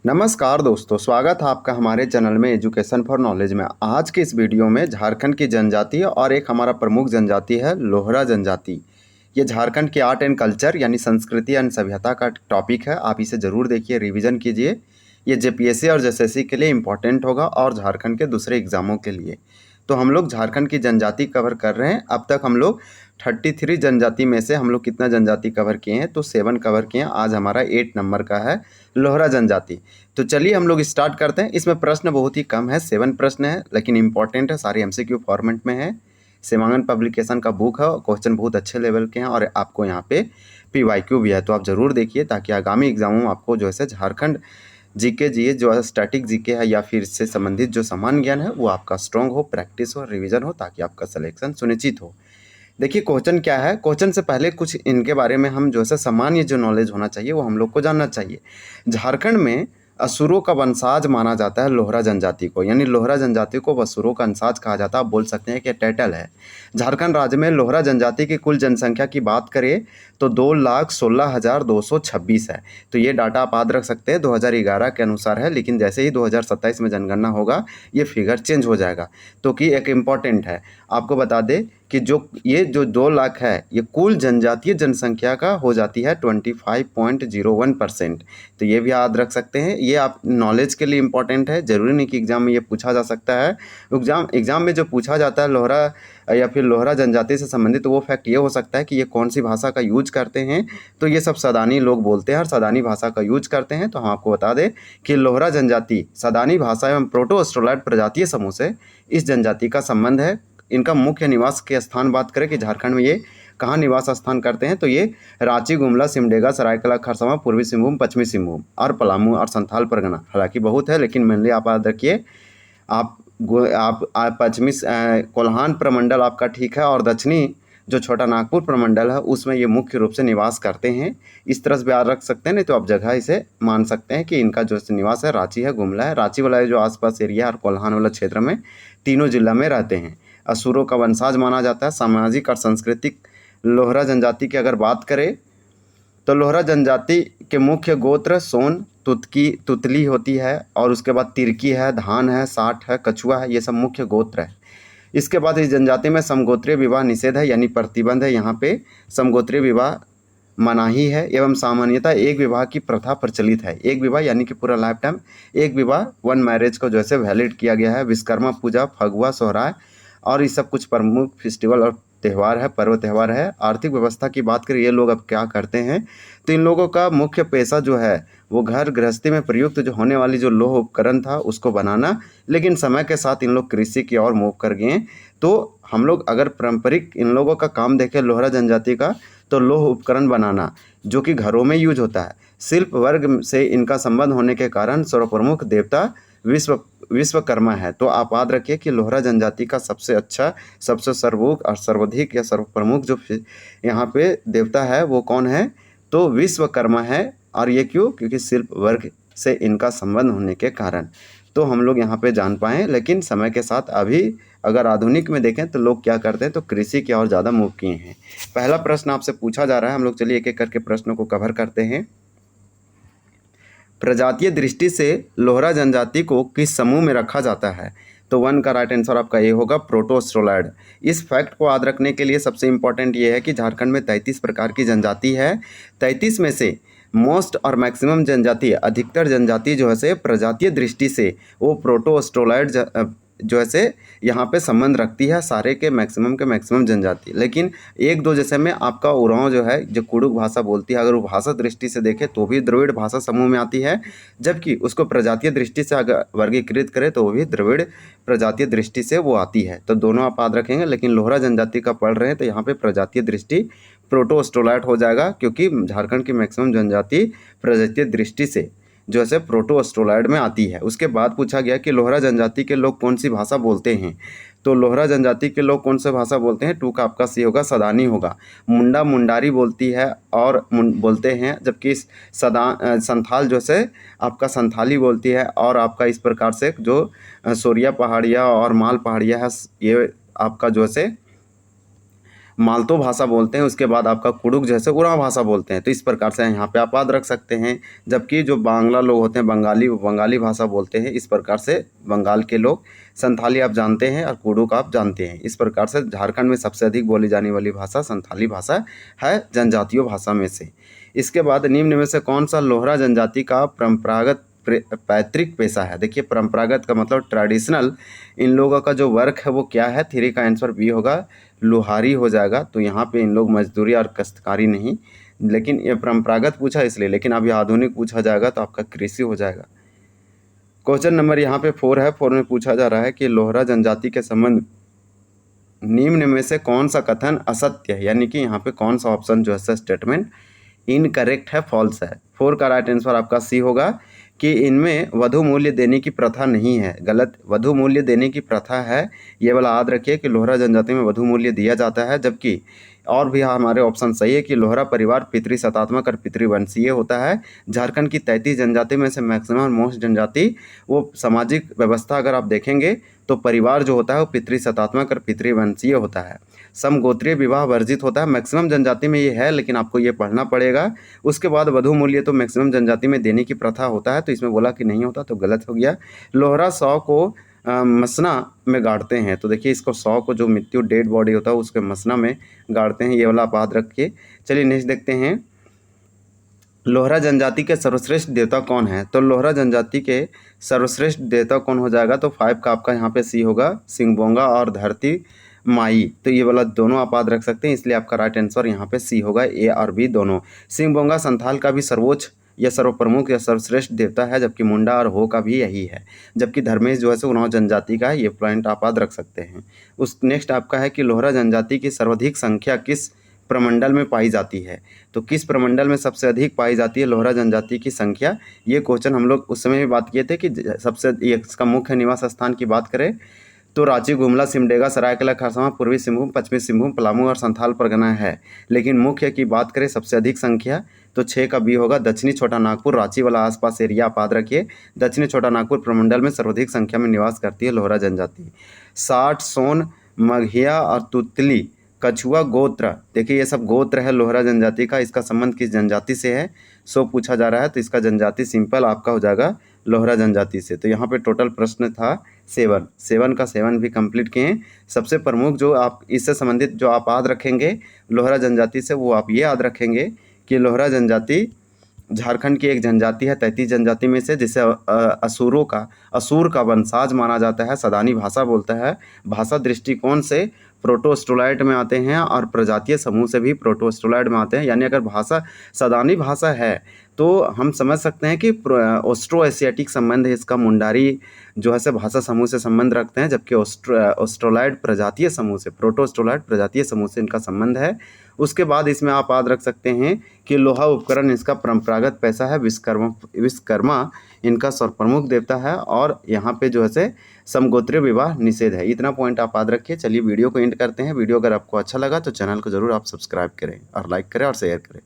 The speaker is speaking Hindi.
नमस्कार दोस्तों, स्वागत है आपका हमारे चैनल में एजुकेशन फॉर नॉलेज में। आज के इस वीडियो में झारखंड की जनजाति और एक हमारा प्रमुख जनजाति है लोहरा जनजाति। ये झारखंड के आर्ट एंड कल्चर यानी संस्कृति एंड सभ्यता का टॉपिक है। आप इसे ज़रूर देखिए, रिवीजन कीजिए। ये जेपीएससी और जेएसएससी के लिए इम्पॉर्टेंट होगा और झारखंड के दूसरे एग्ज़ामों के लिए। तो हम लोग झारखंड की जनजाति कवर कर रहे हैं। अब तक हम लोग 33 जनजाति में से हम लोग कितना जनजाति कवर किए हैं? तो 7 कवर किए हैं। आज हमारा 8 नंबर का है लोहरा जनजाति। तो चलिए हम लोग स्टार्ट करते हैं। इसमें प्रश्न बहुत ही कम है, 7 प्रश्न है, लेकिन इंपॉर्टेंट है, सारे एमसीक्यू फॉर्मेट में है। सेवांगन पब्लिकेशन का बुक है, क्वेश्चन बहुत अच्छे लेवल के हैं और आपको यहाँ पे पीवाईक्यू भी है। तो आप ज़रूर देखिए ताकि आगामी एग्जामों में आपको जो है झारखंड जीके जीए जो है स्टैटिक जीके है या फिर इससे संबंधित जो सामान्य ज्ञान है वो आपका स्ट्रॉन्ग हो, प्रैक्टिस हो, रिवीजन हो, ताकि आपका सिलेक्शन सुनिश्चित हो। देखिए क्वेश्चन क्या है। क्वेश्चन से पहले कुछ इनके बारे में हम जो है सामान्य जो नॉलेज होना चाहिए वो हम लोग को जानना चाहिए। झारखंड में असुरों का वंशाज माना जाता है लोहरा जनजाति को, यानी लोहरा जनजाति को असुरों का वंशाज कहा जाता है। आप बोल सकते हैं कि टाइटल है। झारखंड राज्य में लोहरा जनजाति की कुल जनसंख्या की बात करें तो 2,16,226 है। तो ये डाटा आप याद रख सकते हैं, 2011 के अनुसार है, लेकिन जैसे ही 2027 में जनगणना होगा ये फिगर चेंज हो जाएगा। तो कि एक इम्पॉर्टेंट है, आपको बता दें कि जो 2 लाख है ये कुल जनजातीय जनसंख्या का हो जाती है 25.01%। तो ये भी याद रख सकते हैं। ये आप नॉलेज के लिए इम्पॉर्टेंट है, ज़रूरी नहीं कि एग्ज़ाम में ये पूछा जा सकता है। एग्ज़ाम में जो पूछा जाता है लोहरा या फिर लोहरा जनजाति से संबंधित, तो वो फैक्ट ये हो सकता है कि ये कौन सी भाषा का यूज करते हैं। तो ये सब सदानी लोग बोलते हैं और सदानी भाषा का यूज करते हैं। तो हम आपको बता दें कि लोहरा जनजाति सदानी भाषा एवं प्रोटो ऑस्ट्रोलॉइड प्रजातीय समूह से इस जनजाति का संबंध है। इनका मुख्य निवास के स्थान बात करें कि झारखंड में ये कहाँ निवास स्थान करते हैं, तो ये रांची, गुमला, सिमडेगा, सरायकेला खरसावां, पूर्वी सिंहभूम, पश्चिमी सिंहभूम और पलामू और संथाल परगना। हालांकि बहुत है, लेकिन मेनली आप याद रखिए। आप पश्चिमी कोल्हान प्रमंडल आपका ठीक है, और दक्षिणी जो छोटा नागपुर प्रमंडल है उसमें ये मुख्य रूप से निवास करते हैं। इस तरह से याद रख सकते हैं, नहीं तो आप जगह इसे मान सकते हैं कि इनका जो निवास है रांची है, गुमला है। रांची वाला जो आसपास एरिया और कोल्हान वाला क्षेत्र में तीनों जिला में रहते हैं। असुरों का वंशाज माना जाता है। सामाजिक और सांस्कृतिक लोहरा जनजाति की अगर बात करें तो लोहरा जनजाति के मुख्य गोत्र सोन, तुतली होती है, और उसके बाद तिरकी है, धान है, साठ है, कछुआ है। ये सब मुख्य गोत्र है। इसके बाद इस जनजाति में समगोत्रीय विवाह निषेध है, यानी प्रतिबंध है। यहाँ पे समगोत्रीय विवाह मनाही है एवं सामान्यतः एक विवाह की प्रथा प्रचलित है। एक विवाह यानी कि पूरा लाइफ टाइम एक विवाह, वन मैरिज को जैसे वैलिड किया गया है। विश्वकर्मा पूजा, फगुआ, सोहराय और ये सब कुछ प्रमुख फेस्टिवल और त्यौहार है, पर्व त्यौहार है। आर्थिक व्यवस्था की बात करें, ये लोग अब क्या करते हैं, तो इन लोगों का मुख्य पेशा जो है वो घर गृहस्थी में प्रयुक्त जो होने वाली जो लोह उपकरण था उसको बनाना, लेकिन समय के साथ इन लोग कृषि की ओर मूव कर गए। तो हम लोग अगर पारंपरिक इन लोगों का काम देखें लोहरा जनजाति का, तो लोह उपकरण बनाना जो कि घरों में यूज होता है। शिल्प वर्ग से इनका संबंध होने के कारण सर्वप्रमुख देवता विश्वकर्मा है। तो आप याद रखिए कि लोहरा जनजाति का सबसे अच्छा, सबसे सर्वोच्च और सर्वाधिक या सर्वप्रमुख जो यहाँ पे देवता है वो कौन है, तो विश्वकर्मा है। और ये क्यों? क्योंकि शिल्प वर्ग से इनका संबंध होने के कारण। तो हम लोग यहाँ पे जान पाएँ, लेकिन समय के साथ अभी अगर आधुनिक में देखें तो लोग क्या करते हैं, तो कृषि की ओर ज़्यादा मूव किए हैं। पहला प्रश्न आपसे पूछा जा रहा है, हम लोग चलिए एक एक करके प्रश्नों को कवर करते हैं। प्रजातीय दृष्टि से लोहरा जनजाति को किस समूह में रखा जाता है? तो 1 का राइट आंसर आपका ये होगा, प्रोटोस्ट्रोलाइड। इस फैक्ट को याद रखने के लिए सबसे इम्पॉर्टेंट ये है कि झारखंड में 33 प्रकार की जनजाति है। 33 में से मोस्ट और मैक्सिमम जनजाति, अधिकतर जनजाति जो है से प्रजातीय दृष्टि से वो प्रोटोस्ट्रोलाइड जो है से यहाँ पे संबंध रखती है, सारे के मैक्सिमम जनजाति। लेकिन एक दो जैसे में आपका उरांव जो है, जो कुड़ुक भाषा बोलती है, अगर वो भाषा दृष्टि से देखें तो भी द्रविड़ भाषा समूह में आती है, जबकि उसको प्रजातीय दृष्टि से अगर वर्गीकृत करें तो वो भी द्रविड़ प्रजातीय दृष्टि से वो आती है। तो दोनों आप याद रखेंगे, लेकिन लोहरा जनजाति का पढ़ रहे हैं तो यहाँ पे प्रजातीय दृष्टि प्रोटोस्ट्रोलाइट हो जाएगा, क्योंकि झारखंड की मैक्सिमम जनजाति प्रजातीय दृष्टि से जो है प्रोटोस्ट्रोलाइड में आती है। उसके बाद पूछा गया कि लोहरा जनजाति के लोग कौन सी भाषा बोलते हैं, तो लोहरा जनजाति के लोग कौन सी भाषा बोलते हैं? 2 का आपका सी होगा, सदानी होगा। मुंडा मुंडारी बोलती है और बोलते हैं, जबकि संथाल जो से आपका संथाली बोलती है। और आपका इस प्रकार से जो सोरिया पहाड़िया और माल पहाड़िया है, ये आपका जो से मालतो भाषा बोलते हैं, उसके बाद आपका कुडुक जैसे उरांव भाषा बोलते हैं। तो इस प्रकार से यहाँ पे आप याद रख सकते हैं। जबकि जो बांग्ला लोग होते हैं बंगाली भाषा बोलते हैं। इस प्रकार से बंगाल के लोग संथाली आप जानते हैं और कुडुक आप जानते हैं। इस प्रकार से झारखंड में सबसे अधिक बोली जाने वाली भाषा संथाली भाषा है जनजातीय भाषा में से। इसके बाद निम्न में से कौन सा लोहरा जनजाति का परंपरागत पैतृक पेशा है? देखिए परंपरागत का मतलब ट्रेडिशनल इन लोगों का जो वर्क है वो क्या है? 3 का आंसर बी होगा, लोहारी हो जाएगा। तो यहाँ पे इन लोग मजदूरी और काश्तकारी नहीं, लेकिन ये परंपरागत पूछा इसलिए, लेकिन अभी आधुनिक पूछा जाएगा तो आपका कृषि हो जाएगा। क्वेश्चन नंबर यहाँ पे 4 है। 4 में पूछा जा रहा है कि लोहरा जनजाति के संबंध निम्न में से कौन सा कथन असत्य है? यानी कि यहाँ पे कौन सा ऑप्शन जो है स्टेटमेंट इनकरेक्ट है, फॉल्स है। 4 का राइट आंसर आपका सी होगा कि इनमें वधु मूल्य देने की प्रथा नहीं है। गलत, वधु मूल्य देने की प्रथा है, ये वाला याद रखिए कि लोहरा जनजाति में वधु मूल्य दिया जाता है। जबकि और भी हमारे ऑप्शन सही है कि लोहरा परिवार पितृसत्तात्मक और पितृवंशीय होता है। झारखंड की 33 जनजाति में से मैक्सिमम मोस्ट जनजाति वो सामाजिक व्यवस्था अगर आप देखेंगे तो परिवार जो होता है वो पितृसत्तात्मक और पितृवंशीय होता है। समगोत्रीय विवाह वर्जित होता है, मैक्सिमम जनजाति में ये है, लेकिन आपको ये पढ़ना पड़ेगा। उसके बाद वधु मूल्य तो मैक्सिमम जनजाति में देने की प्रथा होता है, तो इसमें बोला कि नहीं होता तो गलत हो गया। लोहरा 100 को मसना में गाड़ते हैं। तो देखिए इसको 100 को जो मृत्यु डेड बॉडी होता है उसके मसना में गाड़ते हैं, ये वाला आप याद रखिए। चलिए नेक्स्ट देखते हैं, लोहरा जनजाति के सर्वश्रेष्ठ देवता कौन है? तो लोहरा जनजाति के सर्वश्रेष्ठ देवता कौन हो जाएगा? तो 5 का आपका यहाँ पे सी होगा, सिंहबोंगा और धरती माई। तो ये वाला दोनों आप याद रख सकते हैं, इसलिए आपका राइट आंसर यहाँ पे सी होगा, ए और बी दोनों। सिंहबोंगा संथाल का भी सर्वोच्च या सर्वप्रमुख या सर्वश्रेष्ठ देवता है, जबकि मुंडा और हो का भी यही है। जबकि धर्मेश जो है सो उरांव जनजाति का है, ये पॉइंट आप याद रख सकते हैं। उस नेक्स्ट आपका है कि लोहरा जनजाति की सर्वाधिक संख्या किस प्रमंडल में पाई जाती है? तो किस प्रमंडल में सबसे अधिक पाई जाती है लोहरा जनजाति की संख्या? ये क्वेश्चन हम लोग उस समय भी बात किए थे कि सबसे इसका मुख्य निवास स्थान की बात करें तो रांची, गुमला, सिमडेगा, सरायकेला, खरसावां, पूर्वी सिंहभूम, पश्चिमी सिंहभूम, पलामू और संथाल परगना है। लेकिन मुख्य की बात करें सबसे अधिक संख्या तो 6 का बी होगा, दक्षिणी छोटा नागपुर, रांची वाला आसपास एरिया आप याद रखिए। दक्षिणी छोटा नागपुर प्रमंडल में सर्वाधिक संख्या में निवास करती है लोहरा जनजाति। 60, सोन, मघिया और तुतली कछुआ गोत्र, देखिए ये सब गोत्र है लोहरा जनजाति का। इसका संबंध किस जनजाति से है सो पूछा जा रहा है, तो इसका जनजाति सिंपल आपका हो जाएगा लोहरा जनजाति से। तो यहाँ पे टोटल प्रश्न था 7 का 7 भी कंप्लीट किए। सबसे प्रमुख जो आप इससे संबंधित जो आप याद रखेंगे लोहरा जनजाति से, वो आप ये याद रखेंगे कि लोहरा जनजाति झारखंड की एक जनजाति है 33 जनजाति में से, जिसे असुर का वंशज माना जाता है। सदानी भाषा बोलता है। भाषा दृष्टिकोण से प्रोटोस्टोलाइट में आते हैं और प्रजातीय समूह से भी प्रोटोस्टोलाइट में आते हैं। यानी अगर भाषा सदानी भाषा है तो हम समझ सकते हैं कि ऑस्ट्रो एशियाटिक संबंध है इसका। मुंडारी जो है से भाषा समूह से संबंध रखते हैं, जबकि ऑस्ट्रोलाइड प्रजातीय समूह से, प्रोटोस्टोलाइड प्रजातीय समूह से इनका संबंध है। उसके बाद इसमें आप याद रख सकते हैं कि लोहा उपकरण इसका परंपरागत पेशा है। विश्वकर्मा इनका सर्वप्रमुख देवता है, और यहाँ पे जो है से समगोत्रीय विवाह निषेध है। इतना पॉइंट आप याद रखिए। चलिए वीडियो को एंड करते हैं। वीडियो अगर आपको अच्छा लगा तो चैनल को जरूर आप सब्सक्राइब करें और लाइक करें और शेयर करें।